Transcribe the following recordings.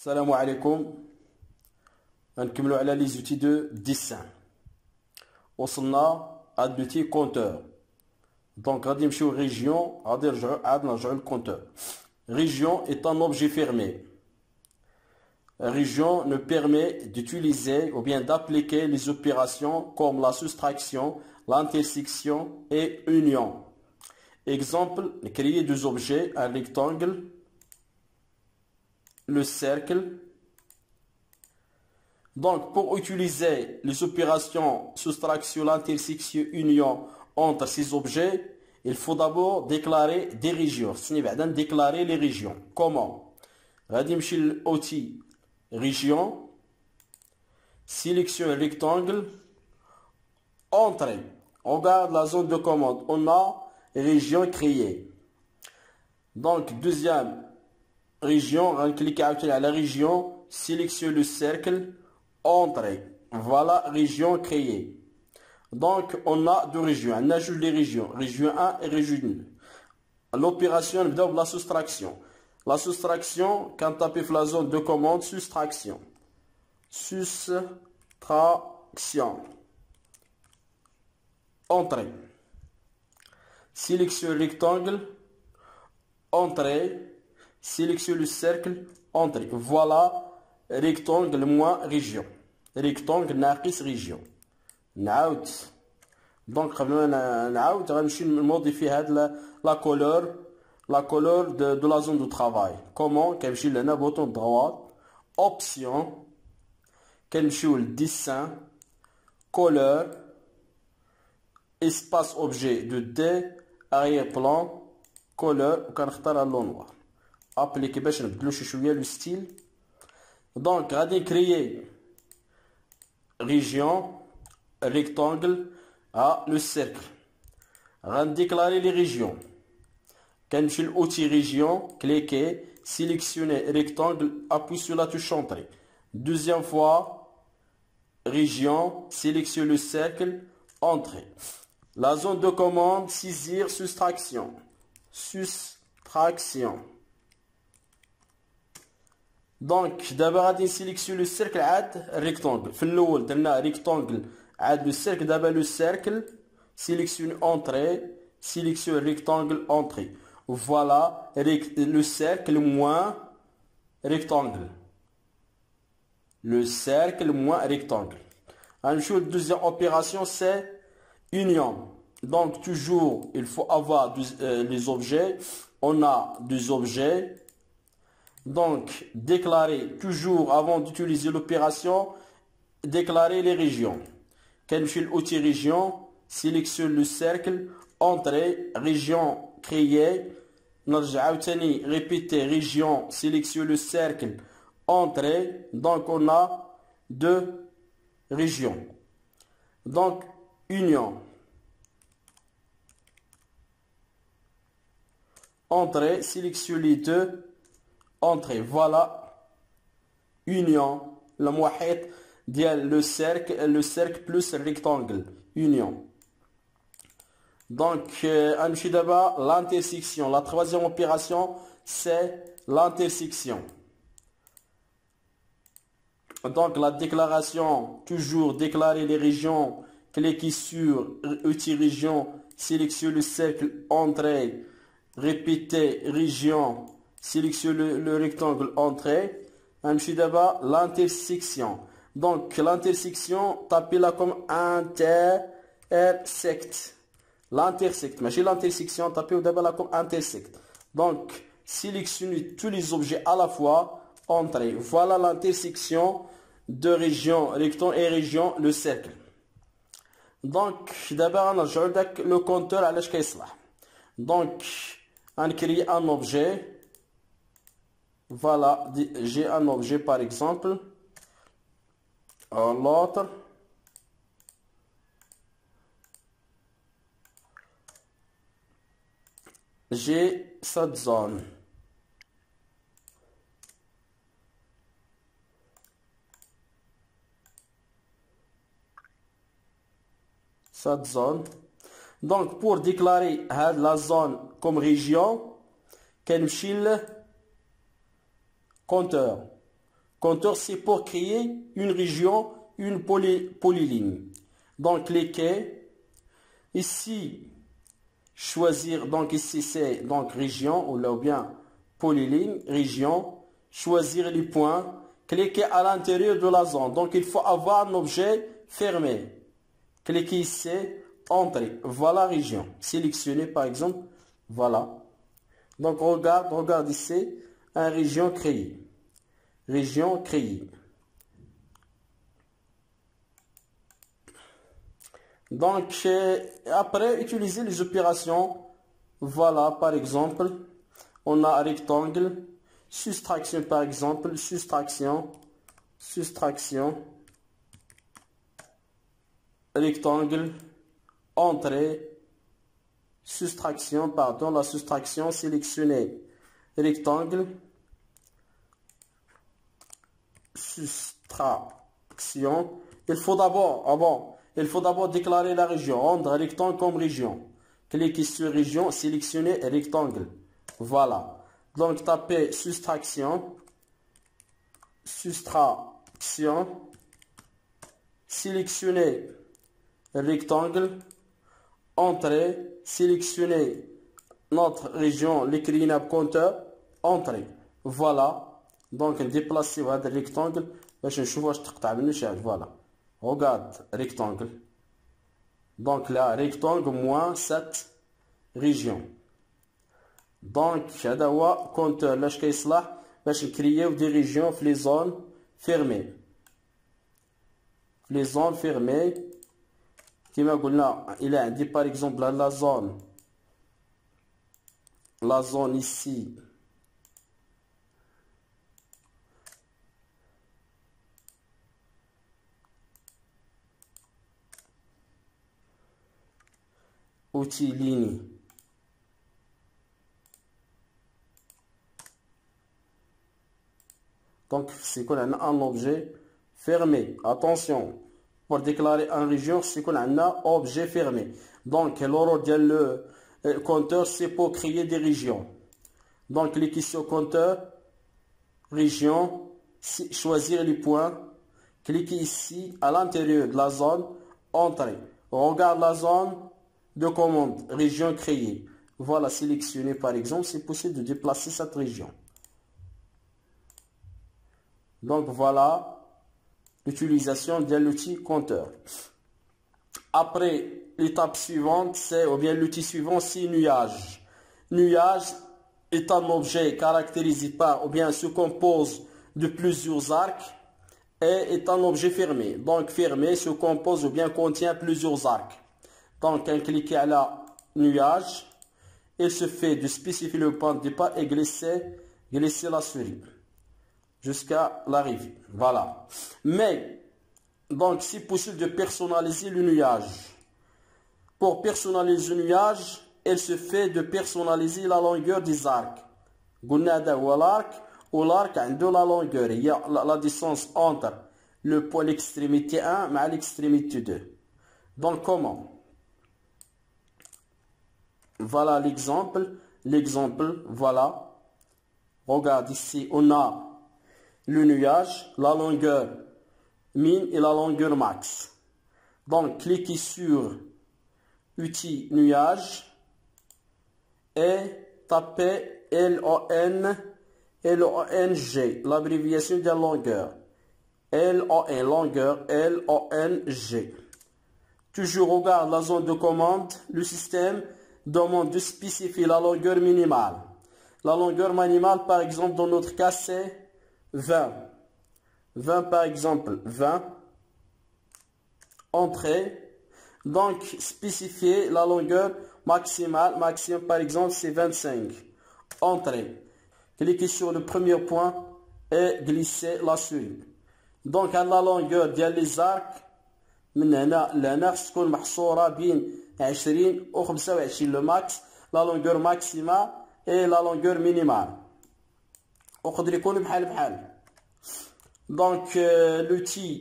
Salam alaikum. غنكملوا على لي زوتي دو ديسان. وصلنا à l'outil compteur. Donc غادي نمشيو région, غادي نرجعوا للكونتور. Région est un objet fermé. Région nous permet d'utiliser ou bien d'appliquer les opérations comme la soustraction, l'intersection et union. Exemple, créer deux objets, un rectangle, le cercle. Donc, pour utiliser les opérations soustraction, intersection, union entre ces objets, il faut d'abord déclarer des régions. Déclarer les régions. Comment? غادي نمشي l'outil région, sélectionne rectangle, entrée. On regarde la zone de commande. On a région créée. Donc, deuxième région, on va cliquer à la région, sélectionne le cercle, entrée. Voilà, région créée. Donc, on a deux régions. On ajoute les régions. Région 1 et région 2. L'opération de la soustraction. La soustraction, quand on tape la zone de commande, soustraction. Soustraction. Entrée. Sélectionne le rectangle. Entrée. Sélectionne le cercle. Entrée. Voilà, rectangle moins région. Rectangle ناقص région. نعاود. Donc, نعاود غنمشي نموديفي هاد la couleur de la zone de travail. Comment? كنمشي لهنا bouton droit, option, كنمشيو dessin, couleur, espace objet de D, arrière-plan, couleur, وكنختار اللون noir. Appliquer باش نبدلو شي شويه le style. Donc, غادي créer région, rectangle, le cercle. غادي déclarer les régions. كنمشي l'outil région, cliquez, sélectionnez rectangle, appuyez sur la touche entrée. Deuxième fois, région, sélectionnez le cercle, entrée. La zone de commande, saisir, soustraction. Soustraction. Donc, d'abord, غادي sélectionner le cercle عاد rectangle. في الأول درنا rectangle عاد le cercle, d'abord le cercle, sélectionne entrée, sélectionne rectangle, entrée. Voilà le cercle moins rectangle. Le cercle moins rectangle. La deuxième opération, c'est union. Donc, toujours, il faut avoir les objets. On a deux objets. Donc, déclarer toujours avant d'utiliser l'opération, déclarer les régions. Quand je suis l'outil région, sélectionne le cercle, entrée, région créée. نرجع تاني répéter région, sélectionne le cercle, entrée. Donc, on a deux régions. Donc, union. Entrée, sélectionne les deux. Entrée, voilà, union, la moitié le cercle plus le rectangle, union. Donc, d'abord l'intersection. La troisième opération, c'est l'intersection. Donc, la déclaration, toujours déclarer les régions, cliquez sur outil région, sélectionnez le cercle, entrée, répétez région, sélectionnez le rectangle, entrée. D'abord l'intersection. Donc, l'intersection, tapez-la comme intersect. L'intersect, mais l'intersection, tapez d'abord comme intersect. Donc, sélectionnez tous les objets à la fois, entrée. Voilà l'intersection de région, rectangle et région, le cercle. Donc, d'abord, on a le compteur à l'âge. Donc, on crée un objet. Voilà, j'ai un objet par exemple. L'autre. J'ai cette zone. Cette zone. Donc, pour déclarer la zone comme région, كنمشي compteur. Contour, c'est pour créer une région, une polyligne. Donc, cliquez. Ici, choisir, donc ici c'est donc région, ou bien polyligne, région. Choisir les points. Cliquez à l'intérieur de la zone. Donc, il faut avoir un objet fermé. Cliquez ici, entrée. Voilà région. Sélectionnez par exemple. Voilà. Donc, regarde ici, une région créée. Région créée. Donc, après, utiliser les opérations. Voilà, par exemple, on a un rectangle. Soustraction, par exemple. Soustraction. Rectangle. Entrée. Soustraction, pardon, la soustraction sélectionnée. Rectangle. Soustraction. Il faut d'abord déclarer la région. Rendre rectangle comme région. Cliquez sur région, sélectionnez rectangle. Voilà. Donc tapez soustraction. Sélectionnez rectangle. Entrée. Sélectionnez notre région, l'écrinable compteur. Entrée. Voilà. Donc déplacez هذا الريكتانجل باش نشوف واش تقطع منه شي حاجه. Voilà. Regarde rectangle. Donc là rectangle moins 7 régions. Donc هذا هو compteur لاش كيصلح باش نكرييو دي ريجيون في لي زون فيرمي. في لي زون فيرمي كما قلنا الى عندي par exemple la zone ici. Outil ligne. Donc, c'est qu'on a un objet fermé. Attention, pour déclarer une région, c'est qu'on a un objet fermé. Donc, le rôle de le compteur, c'est pour créer des régions. Donc, cliquez sur compteur, région, choisir les points. Cliquez ici, à l'intérieur de la zone, entrée. Regarde la zone de commande, région créée. Voilà, sélectionner par exemple, c'est possible de déplacer cette région. Donc voilà l'utilisation de l'outil compteur. Après, l'étape suivante, c'est, ou bien l'outil suivant, c'est nuage. Nuage est un objet caractérisé par, ou bien se compose de plusieurs arcs et est un objet fermé. Donc fermé se compose ou bien contient plusieurs arcs. Donc, en cliquant à la nuage, il se fait de spécifier le point de départ et glisser la souris jusqu'à l'arrivée. Voilà. Mais, donc, c'est possible de personnaliser le nuage. Pour personnaliser le nuage, il se fait de personnaliser la longueur des arcs. L'arc ou l'arc a la longueur. Il y a la distance entre le point l'extrémité 1 et l'extrémité 2. Donc, comment? Voilà l'exemple. Voilà. Regarde ici, on a le nuage, la longueur min et la longueur max. Donc, cliquez sur outil nuage et tapez LONG, l'abréviation de la longueur. Longueur, LONG. Toujours regarde la zone de commande, le système demande de spécifier la longueur minimale. La longueur minimale, par exemple, dans notre cas, c'est 20. 20, par exemple, 20. Entrée. Donc, spécifier la longueur maximale. Maximum, par exemple, c'est 25. Entrée. Cliquez sur le premier point et glissez la souris. Donc, à la longueur des arcs, من هنا لهنا خص تكون محصورة بين 20 و 25 لو ماكس. لا لونغور ماكسيما اي لا لونغور مينيمال ويقدر يكون بحال. Donc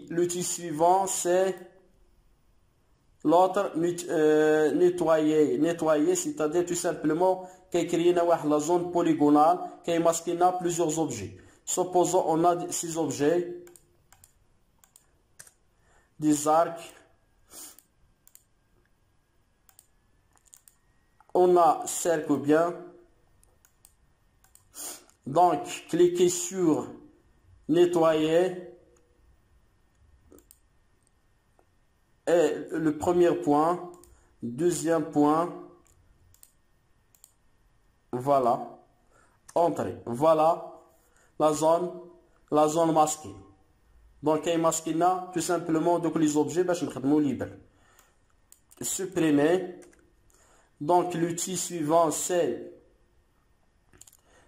l'outil suivant c'est l'autre nettoyer c'est-à-dire tout simplement كيكري لنا واحد لا زون بوليغونال كيماسكي لنا plusieurs objets. Supposons on a 6 objets, des arcs, on a cercle bien. Donc, cliquez sur nettoyer. Et le premier point, deuxième point, voilà, entrée, voilà la zone masquée. Donc, il masqué là, tout simplement, donc les objets, je vais libre. Supprimer. Donc, l'outil suivant, c'est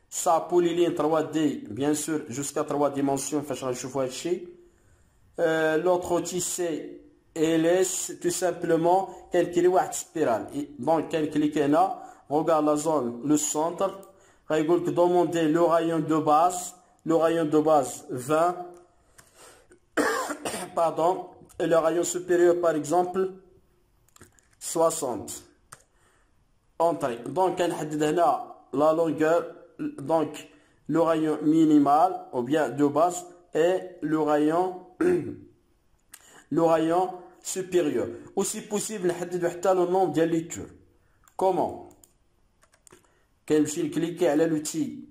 sa polyline 3D, bien sûr, jusqu'à 3 dimensions, l'autre outil, c'est LS, tout simplement, calculer une spirale. Donc, cliquez là, regarde la zone, le centre, demander le rayon de base, 20, pardon, et le rayon supérieur, par exemple, 60. Entrée. Donc, la longueur, donc, le rayon minimal, ou bien de base, et le rayon supérieur. Aussi possible, le nombre de lectures. Comment? Cliquez à l'outil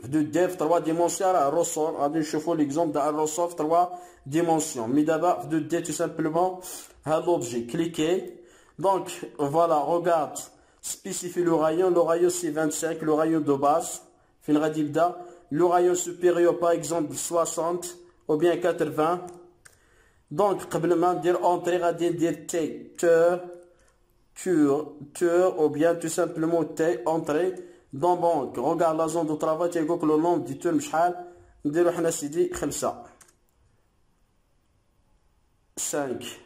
de dev 3 dimensions à ressort. Je vous l'exemple d'un ressort 3 dimensions. Mais d'abord, de dev tout simplement à l'objet. Cliquez. Donc, voilà, regarde, spécifie le rayon. Le rayon, c'est 25, le rayon de base. Le rayon supérieur, par exemple, 60 ou bien 80. Donc, قبل dire entrer, dire ou bien tout simplement entrer dans banque. Regarde la zone de travail, tu vois que le nombre de tours شحال نديرو حنا سيدي 5.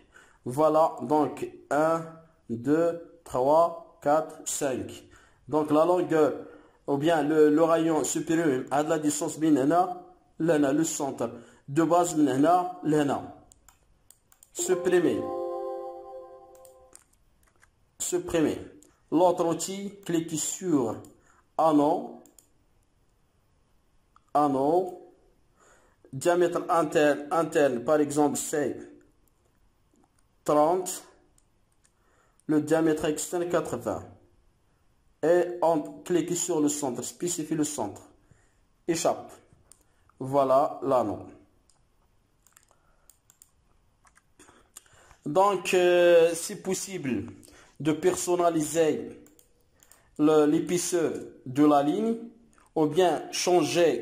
Voilà, donc 1, 2, 3, 4, 5. Donc la longueur, ou bien le rayon supérieur à la distance le centre de base supprimer. L'autre outil, cliquez sur anneau. Diamètre interne, par exemple, c'est 30. Le diamètre externe, 80. Et on clique sur le centre, spécifie le centre. Échappe. Voilà l'anneau. Donc, c'est possible de personnaliser l'épaisseur de la ligne, ou bien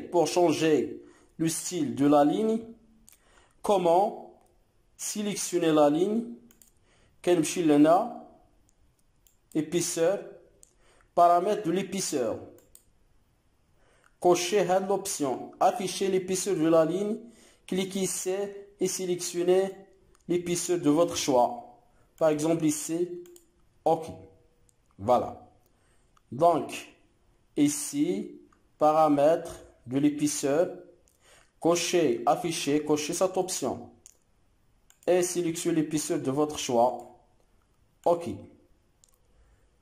pour changer le style de la ligne. Comment? Sélectionner la ligne, épaisseur, paramètre de l'épaisseur. Cochez l'option afficher l'épaisseur de la ligne, cliquez ici et sélectionnez l'épaisseur de votre choix. Par exemple ici, OK. Voilà. Donc, ici, paramètres de l'épaisseur, cochez, afficher, cochez cette option. Et sélectionnez l'épaisseur de votre choix. OK.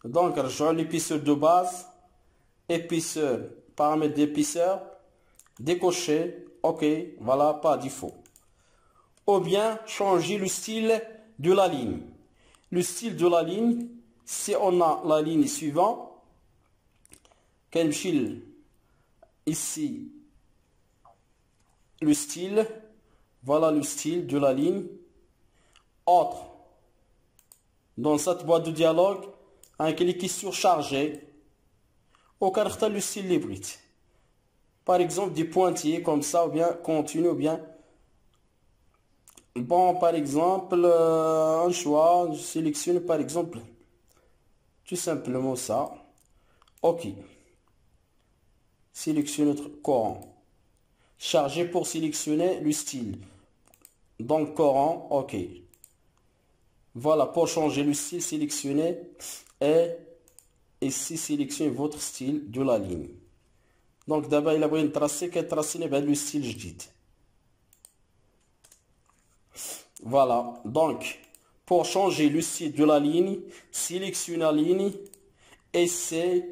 Donc, rejoins l'épaisseur de base, épaisseur, paramètre d'épaisseur, décocher, OK, voilà, pas défaut. Ou bien, changer le style de la ligne. Le style de la ligne, si on a la ligne suivante, ici, le style, voilà le style de la ligne. Autre, dans cette boîte de dialogue, un clic sur charger, au caractère le style libre. Par exemple, des pointillés comme ça, ou bien continu, ou bien. Bon, par exemple, un choix, je sélectionne par exemple, tout simplement ça. OK. Sélectionne notre Coran. Charger pour sélectionner le style. Donc, Coran, OK. Voilà, pour changer le style, sélectionnez et ici, sélectionnez votre style de la ligne. Donc, d'abord, il a besoin de tracer, le style, je dis. Voilà, donc, pour changer le style de la ligne, sélectionnez la ligne et c'est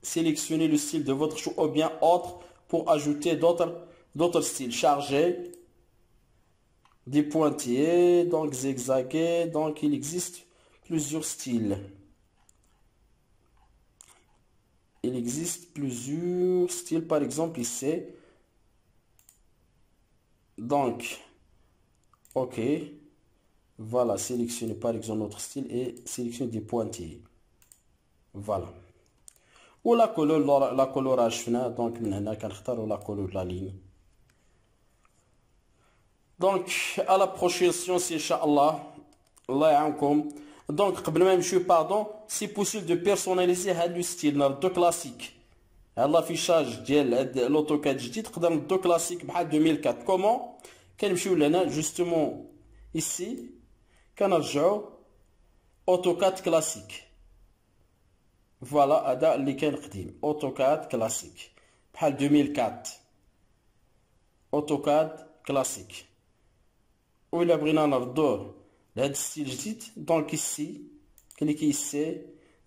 sélectionnez le style de votre choix ou bien autre pour ajouter d'autres styles. Chargé, des pointillés, donc zigzagué, donc il existe plusieurs styles. Il existe plusieurs styles, par exemple ici. Donc, ok. Voilà, sélectionnez par exemple notre style et sélectionnez des pointillés. Voilà. Ou la colorage, donc maintenant la couleur de la ligne. Donc, à la prochaine séance, Inch'Allah. Allah ya'ankoum. Donc, pardon, c'est possible de personnaliser le style, le classique. L'affichage de l'AutoCAD جديد تقدر ندو classique بحال 2004. Comment? كنمشيو لهنا justement ici كنرجعو AutoCAD classique. Voilà هذا اللي كان قديم AutoCAD classique بحال 2004 AutoCAD classique. وإلا بغينا نردوه لهاد ستيل جديد donc ici cliquez ici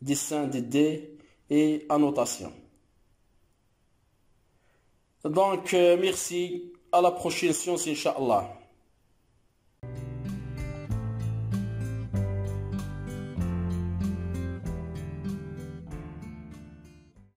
dessin de dés et annotation. Donc merci, à la prochaine séance Inch'Allah.